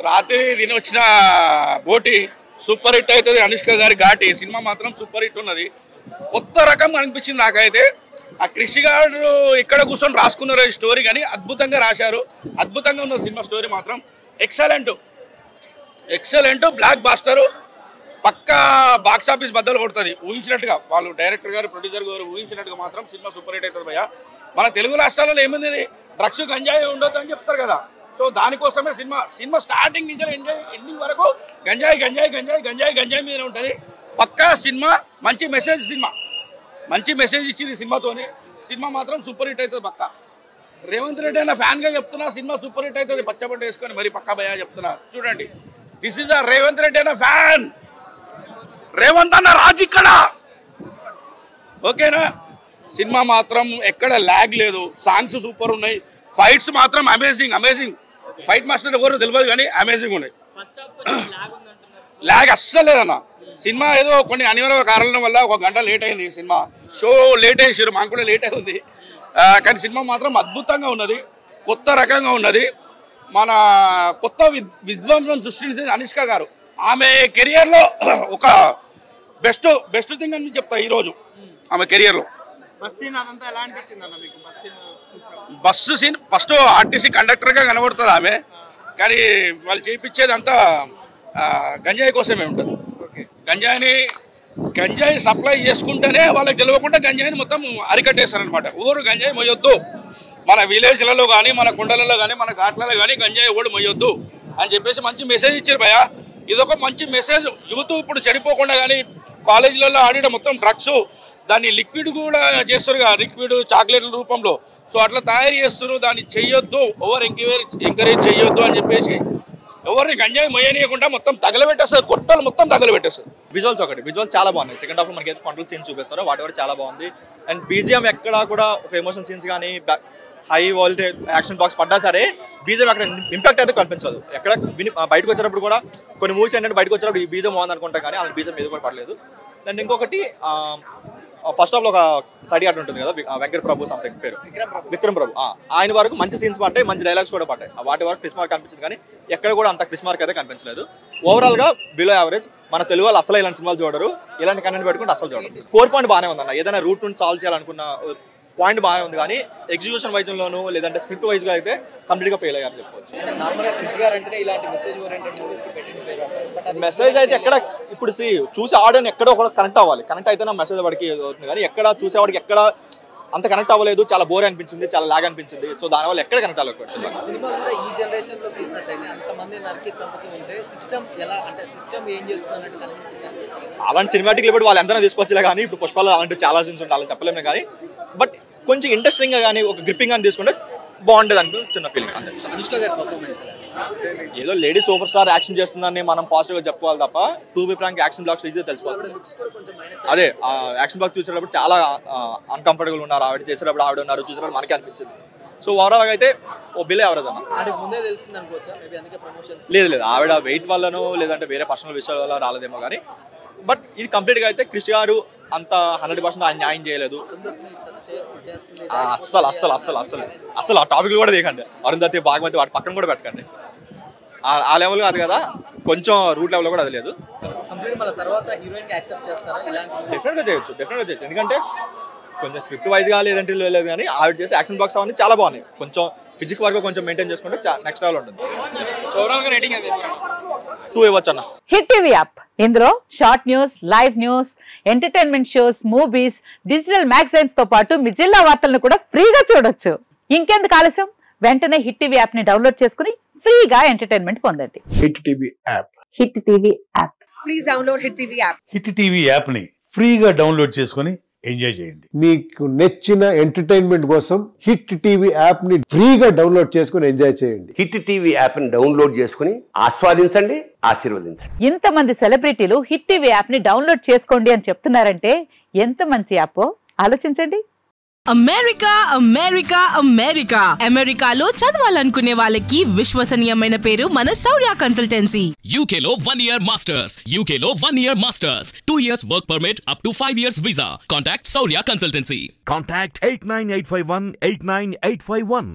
రాత్రి తిని వచ్చిన బోటి సూపర్ హిట్ అవుతుంది. అనుష్క గారి ఘాటి సినిమా మాత్రం సూపర్ హిట్ ఉన్నది. కొత్త రకం అనిపించింది నాకైతే. ఆ కృషి గారు ఇక్కడ కూర్చొని రాసుకున్నారు ఈ స్టోరీ, కానీ అద్భుతంగా రాశారు. అద్భుతంగా ఉన్నది సినిమా. స్టోరీ మాత్రం ఎక్సలెంట్. బ్లాక్ బాస్టర్ పక్కా బాక్స్ ఆఫీస్ బద్దలు కొడుతుంది ఊహించినట్టుగా. వాళ్ళు డైరెక్టర్ గారు ప్రొడ్యూసర్ గారు ఊహించినట్టుగా మాత్రం సినిమా సూపర్ హిట్ అవుతుంది భయ్య. మన తెలుగు రాష్ట్రాలలో ఏముంది, డ్రగ్స్ గంజాయి ఉండొద్దు అని చెప్తారు కదా. సో దానికోసమే సినిమా స్టార్టింగ్ నుంచి ఎండింగ్ వరకు గంజాయి మీద ఉంటుంది. పక్కా సినిమా మంచి మెసేజ్ ఇచ్చింది సినిమాతోని. సినిమా మాత్రం సూపర్ హిట్ అవుతుంది పక్కా. రేవంత్ రెడ్డి అన్న ఫ్యాన్గా చెప్తున్నా, సినిమా సూపర్ హిట్ అవుతుంది. పచ్చబట్ట వేసుకొని మరి పక్కా భయ్యా చెప్తున్నా. చూడండి, this is a Revanth Reddy అన్న ఫ్యాన్. రేవంత్ అన్న రాజు ఇక్కడ, ఓకేనా? సినిమా మాత్రం ఎక్కడ ల్యాగ్ లేదు. సాంగ్స్ సూపర్ ఉన్నాయి. ఫైట్స్ మాత్రం అమేజింగ్. ఫైట్ మాస్టర్ ఎవరు తెలియదు కానీ అమేజింగ్ ఉన్నాయి. ల్యాగ్ అస్సలు లేదన్న. సినిమా ఏదో కొన్ని అనివార్య కారణాల వల్ల 1 గంట లేట్ అయింది. సినిమా షో లేట్ వేసారు, మాకు కూడా లేట్ అయింది. కానీ సినిమా మాత్రం అద్భుతంగా ఉన్నది, కొత్త రకంగా ఉన్నది. మన కొత్త విధ్వంసం సృష్టించింది అనుష్క గారు. ఆమె కెరియర్లో ఒక బెస్ట్ థింగ్ అని చెప్తా ఈరోజు ఆమె కెరియర్లో. బస్సు సీన్ ఫస్ట్ ఆర్టీసీ కండక్టర్గా కనబడుతుంది ఆమె, కానీ వాళ్ళు చేయించేది అంతా గంజాయి కోసమే ఉంటుంది. గంజాయి సప్లై చేసుకుంటేనే వాళ్ళకి తెలియకుండా గంజాయిని మొత్తం అరికట్టేస్తారనమాట. ఊరు గంజాయి మొయ్యొద్దు, మన విలేజ్లలో కానీ మన కుండలలో కానీ మన ఘాట్లలో కానీ గంజాయి ఓడి మొయ్యొద్దు అని చెప్పేసి మంచి మెసేజ్ ఇచ్చారు భయ్య. ఇదొక మంచి మెసేజ్. యువత ఇప్పుడు చెడిపోకుండా, కానీ కాలేజీలలో ఆడిన మొత్తం డ్రగ్స్ దాన్ని లిక్విడ్ కూడా చేస్తారు కదా, లిక్విడ్ చాక్లెట్ల రూపంలో. సో అట్లా తయారు చేస్తారు. దాన్ని చెయ్యొద్దు, ఎంకరేజ్ చెయ్యొద్దు అని చెప్పేసి ఎవరిని గంజాయి మొయ్యనీయకుండా మొత్తం తగలబెట్టేస్తారు, గొట్టలు మొత్తం తగలబెట్టేస్తారు. విజువల్స్ చాలా బాగున్నాయి. సెకండ్ హాఫ్ మనకి కంట్రోల్ సీన్స్ చూపిస్తారు, వాటి వరకు చాలా బాగుంది. అండ్ బీజిఎం ఎక్కడ కూడా ఒక ఎమోషన్ సీన్స్ కానీ హై వోల్టేజ్ యాక్షన్ బాక్స్ పడ్డా సరే బీజిఎం అక్కడ ఇంపాక్ట్ అయితే కనిపించదు. ఎక్కడ బయటకు వచ్చేటప్పుడు కూడా కొన్ని మూవీస్ ఏంటంటే బయటకు వచ్చేటప్పుడు ఈ బీజిఎం బాగుంది అనుకుంటాం, కానీ అలాంటి బీజిఎం మీద కూడా పడలేదు. దాన్ని ఇంకొకటి ఫస్ట్ హాఫ్లో ఒక సైడ్ ఆర్ట్ ఉంటుంది కదా, వెంకట ప్రభు సంథింగ్ పేరు, విక్రమ్ ప్రభు. ఆయన వరకు మంచి సీన్స్ పడ్డాయి, మంచి డైలాగ్స్ కూడా పడ్డాయి. వాటి వరకు క్రిస్ మార్క్ కనిపించింది, కానీ ఎక్కడ కూడా అంత క్రిస్ మార్క్ అయితే కనిపించలేదు. ఓవరాల్గా బిలో యావరేజ్. మన తెలుగు వాళ్ళు అసలు ఇలాంటి సినిమాలు చూడరు, ఇలాంటి కంటెంట్ పెట్టుకుంటే అసలు చూడరు. స్కోర్ పాయింట్ బాగానే ఉందన్న, ఏదైనా రూట్ నుండి సాల్వ్ చేయాలనుకున్న పాయింట్ బాగానే ఉంది, కానీ ఎగ్జిక్యూషన్ వైజ్లోనూ లేదంటే స్క్రిప్ట్ వైజ్గా అయితే కంప్లీట్గా ఫెయిల్ అయ్యారు చెప్పుకోవచ్చు. మెసేజ్ అయితే ఎక్కడ ఇప్పుడు చూసే ఆడియన్ ఎక్కడో కూడా కనెక్ట్ అవ్వాలి, కనెక్ట్ అయితే నా మెసేజ్ వాడికి అవుతుంది, కానీ ఎక్కడ చూసేవాడికి ఎక్కడ అంత కనెక్ట్ అవ్వలేదు. చాలా బోర్ అనిపించింది, చాలా లాగ్ అనిపించింది. సో దానివల్ల ఎక్కడ కనెక్ట్ అవ్వలేదు. సినిమా కూడా ఈ జనరేషన్ లో తీసినట్టయితే అంతమంది నరికి చంపుతూ ఉంటే సిస్టమ్ ఎలా, అంటే సిస్టమ్ ఏం చేస్తుందన్నట్టు కనిపిస్తుంది. అలాంటి సినిమాటిక్ ఇప్పుడు వాళ్ళు ఎంతైనా తీసుకొచ్చలే, కానీ ఇప్పుడు పుష్పాలు అలాంటి చాలా సీన్స్ ఉంటాయి, అలా చెప్పలేము. కానీ బట్ కొంచెం ఇంట్రెస్టింగ్ గా కానీ ఒక గ్రిప్పింగ్ అని తీసుకుంటే బాగుండేది అంటే చిన్న ఫీలింగ్ అంతే. అనుష్క గారి పర్ఫార్మెన్స్ ఏదో లేడీ సూపర్ స్టార్ యాక్షన్ చేస్తుందని మనం పాజిటివ్ గా చెప్పుకోవాలి తప్ప, to be frank action blocks చూస్తే తెలిసిపోతుంది. అదే యాక్షన్ బ్లాక్ చూసేటప్పుడు చాలా అన్కంఫర్టబుల్ ఉన్నారు, ఆవిడ చేసేటప్పుడు ఆవిడ ఉన్నారు, చూసేటప్పుడు మనకి అనిపించింది. సో ఓవరాల్ అయితే ఓ బిల్ ఎవరేజ్ అన్న. లేదు ఆవిడ వెయిట్ వల్లనో లేదంటే వేరే పర్సనల్ విషయాల వల్ల రాలేదేమో, కానీ బట్ ఇది కంప్లీట్గా అయితే క్రిష్ గారు అంత 100% ఆయన న్యాయం చేయలేదు. అస్సలు ఆ టాపిక్ కూడా తీయకండి. అరుంధతి భాగమతి వాటి పక్కన కూడా పెట్టకండి. ఆ లెవెల్ కాదు కదా, కొంచెం రూట్ లెవెల్ కూడా అది లేదు. డెఫినెట్గా చేయొచ్చు. ఎందుకంటే కొంచెం స్క్రిప్ట్ వైజ్గా లేదంటే లేదు, కానీ ఆవిడ చేసే యాక్షన్ బాక్స్ అవన్నీ చాలా బాగున్నాయి. కొంచెం ఫిజిక్ వరకు కొంచెం మెయింటైన్ చేసుకుంటే నెక్స్ట్ లెవెల్ ఉంటుంది. 2 ఇవ్వచ్చు అన్న. హిట్ టీవీ యాప్, ఇందులో short news, live news, entertainment shows, movies, digital magazines తో పాటు మీ జిల్లా వార్తలను కూడా ఫ్రీగా చూడొచ్చు. ఇంకెందుకు ఆలస్యం, వెంటనే హిట్ టీవీ యాప్ ని డౌన్లోడ్ చేసుకుని ఫ్రీగా ఎంటర్టైన్మెంట్ పొందండి. Hit TV app. Please download hit TV app. Hit TV app ని ఫ్రీగా డౌన్లోడ్ చేసుకుని ఎంజాయ్ చేయండి. మీకు నచ్చిన ఎంటర్టైన్మెంట్ కోసం హిట్ టీవీ యాప్ ని ఫ్రీగా డౌన్లోడ్ చేసుకుని ఎంజాయ్ చేయండి. హిట్ టీవీ యాప్ ని డౌన్లోడ్ చేసుకుని ఆస్వాదించండి, ఆశీర్వదించండి. ఇంతమంది సెలబ్రిటీలు హిట్ టీవీ యాప్ ని డౌన్లోడ్ చేసుకోండి అని చెప్తున్నారంటే ఎంత మంచి యాప్ ఆలోచించండి. అమెరికాలో చదవాలనుకునే వాళ్ళకి విశ్వసనీయమైన పేరు మన శౌర్య consultancy. UKలో 1 year masters, 2 years work permit up to 5 years visa. Contact Saurya Consultancy. Contact 89851 89851.